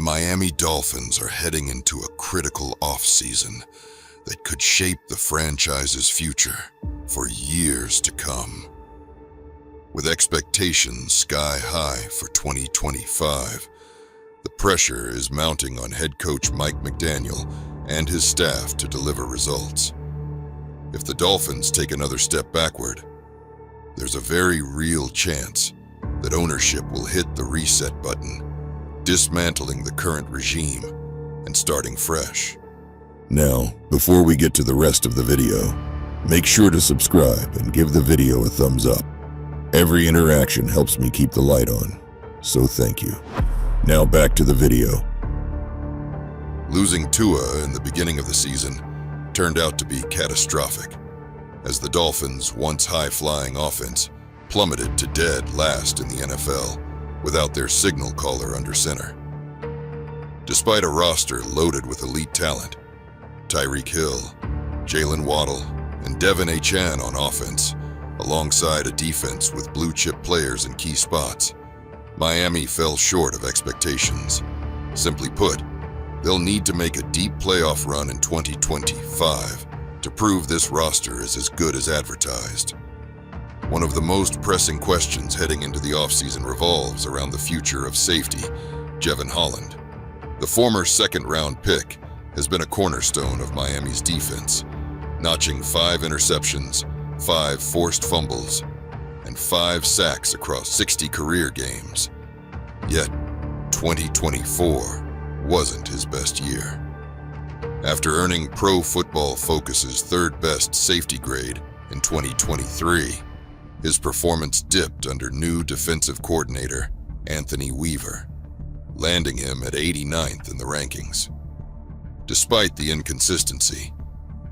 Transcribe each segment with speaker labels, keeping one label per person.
Speaker 1: The Miami Dolphins are heading into a critical offseason that could shape the franchise's future for years to come. With expectations sky high for 2025, the pressure is mounting on head coach Mike McDaniel and his staff to deliver results. If the Dolphins take another step backward, there's a very real chance that ownership will hit the reset button, dismantling the current regime and starting fresh. Now, before we get to the rest of the video, make sure to subscribe and give the video a thumbs up. Every interaction helps me keep the light on, so thank you. Now back to the video. Losing Tua in the beginning of the season turned out to be catastrophic, as the Dolphins' once high-flying offense plummeted to dead last in the NFL without their signal caller under center. Despite a roster loaded with elite talent, Tyreek Hill, Jaylen Waddle, and devon achane on offense, alongside a defense with blue-chip players in key spots, Miami fell short of expectations. Simply put, they'll need to make a deep playoff run in 2025 to prove this roster is as good as advertised. One of the most pressing questions heading into the offseason revolves around the future of safety, Jevon Holland. The former second-round pick has been a cornerstone of Miami's defense, notching 5 interceptions, 5 forced fumbles, and 5 sacks across 60 career games. Yet, 2024 wasn't his best year. After earning Pro Football Focus's third-best safety grade in 2023, his performance dipped under new defensive coordinator Anthony Weaver, landing him at 89th in the rankings. Despite the inconsistency,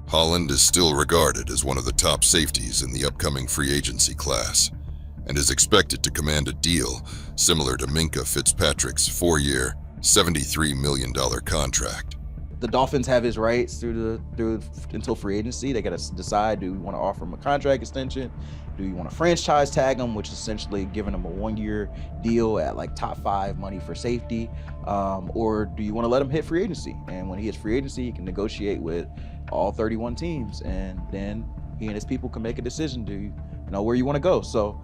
Speaker 1: Holland is still regarded as one of the top safeties in the upcoming free agency class and is expected to command a deal similar to Minkah Fitzpatrick's 4-year, $73 million contract.
Speaker 2: The Dolphins have his rights through until free agency. They got to decide, do we want to offer him a contract extension? Do you want to franchise tag him, which is essentially giving him a 1-year deal at like top 5 money for safety? Or do you want to let him hit free agency? And when he hits free agency, he can negotiate with all 31 teams, and then he and his people can make a decision. Do you know where you want to go? So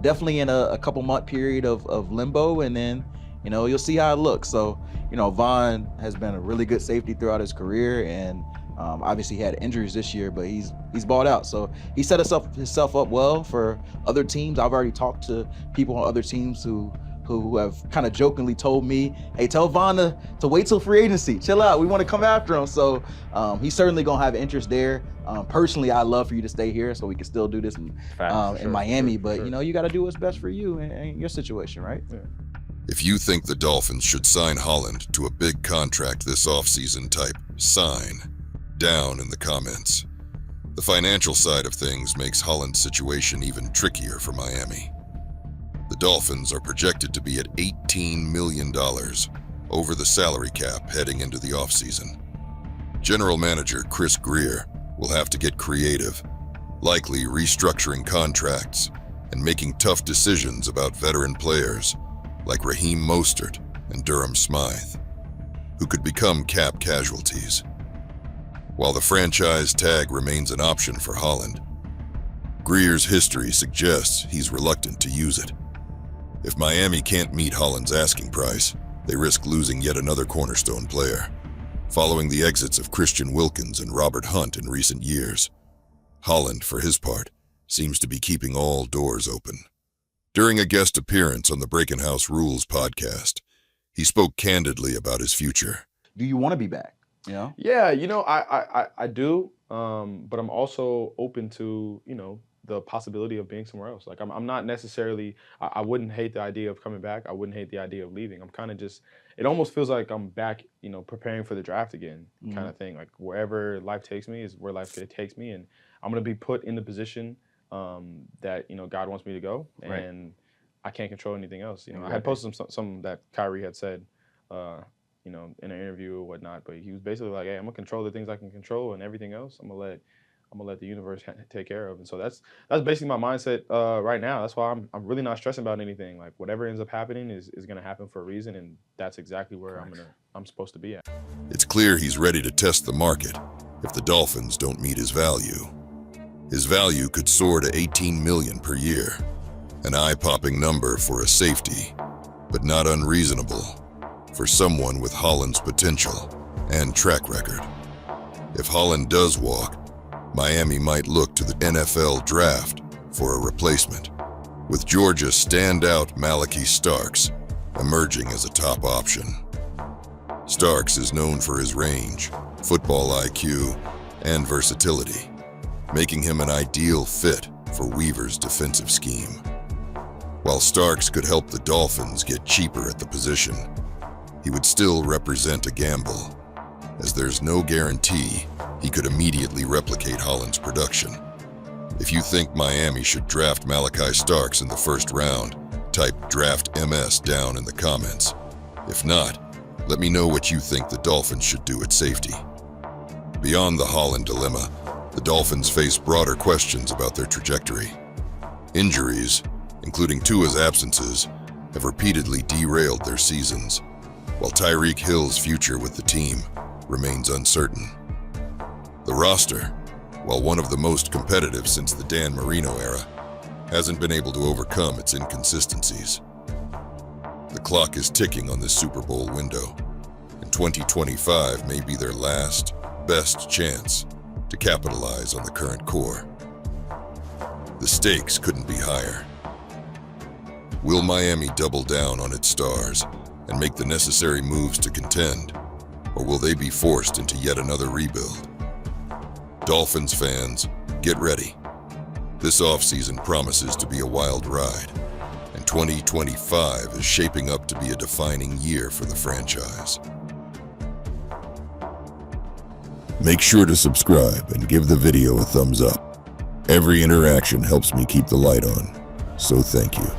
Speaker 2: definitely in a couple month period of limbo, and then you'll see how it looks. So Vaughn has been a really good safety throughout his career, and obviously he had injuries this year, but he's balled out. So he set himself up well for other teams. I've already talked to people on other teams who have kind of jokingly told me, hey, tell Vaughn to wait till free agency. Chill out. We want to come after him. So he's certainly going to have interest there. Personally, I'd love for you to stay here so we can still do this in Miami. But, you got to do what's best for you and your situation, right?
Speaker 3: Yeah.
Speaker 1: If you think the Dolphins should sign Holland to a big contract this offseason, type sign down in the comments. The financial side of things makes Holland's situation even trickier for Miami. The Dolphins are projected to be at $18 million over the salary cap heading into the offseason. General Manager Chris Grier will have to get creative, likely restructuring contracts and making tough decisions about veteran players like Raheem Mostert and Durham Smythe, who could become cap casualties. While the franchise tag remains an option for Holland, Grier's history suggests he's reluctant to use it. If Miami can't meet Holland's asking price, they risk losing yet another cornerstone player. Following the exits of Christian Wilkins and Robert Hunt in recent years, Holland, for his part, seems to be keeping all doors open. During a guest appearance on the Breaking House Rules podcast, he spoke candidly about his future.
Speaker 2: Do you want to be back?
Speaker 3: Yeah, I do, but I'm also open to, the possibility of being somewhere else. Like I'm not necessarily, I wouldn't hate the idea of coming back. I wouldn't hate the idea of leaving. I'm kind of just, it almost feels like I'm back, preparing for the draft again, kind of thing. Like wherever life takes me is where life takes me, and I'm going to be put in the position that, God wants me to go, and I can't control anything else. I had posted some that Kyrie had said, in an interview or whatnot, but he was basically like, hey, I'm going to control the things I can control, and everything else, I'm going gonna let the universe take care of. And so that's basically my mindset right now. That's why I'm really not stressing about anything. Like whatever ends up happening is gonna happen for a reason, and that's exactly where I'm supposed to be at.
Speaker 1: It's clear he's ready to test the market if the Dolphins don't meet his value. His value could soar to $18 million per year, an eye-popping number for a safety, but not unreasonable for someone with Holland's potential and track record. If Holland does walk, Miami might look to the NFL draft for a replacement, with Georgia's standout Malik Starks emerging as a top option. Starks is known for his range, football IQ, and versatility, making him an ideal fit for Weaver's defensive scheme. While Starks could help the Dolphins get cheaper at the position, he would still represent a gamble, as there's no guarantee he could immediately replicate Holland's production. If you think Miami should draft Malik Starks in the first round, type draft MS down in the comments. If not, let me know what you think the Dolphins should do at safety. Beyond the Holland dilemma, the Dolphins face broader questions about their trajectory. Injuries, including Tua's absences, have repeatedly derailed their seasons, while Tyreek Hill's future with the team remains uncertain. The roster, while one of the most competitive since the Dan Marino era, hasn't been able to overcome its inconsistencies. The clock is ticking on this Super Bowl window, and 2025 may be their last, best chance to capitalize on the current core. The stakes couldn't be higher. Will Miami double down on its stars and make the necessary moves to contend, or will they be forced into yet another rebuild? Dolphins fans, get ready. This offseason promises to be a wild ride, and 2025 is shaping up to be a defining year for the franchise. Make sure to subscribe and give the video a thumbs up. Every interaction helps me keep the light on, so thank you.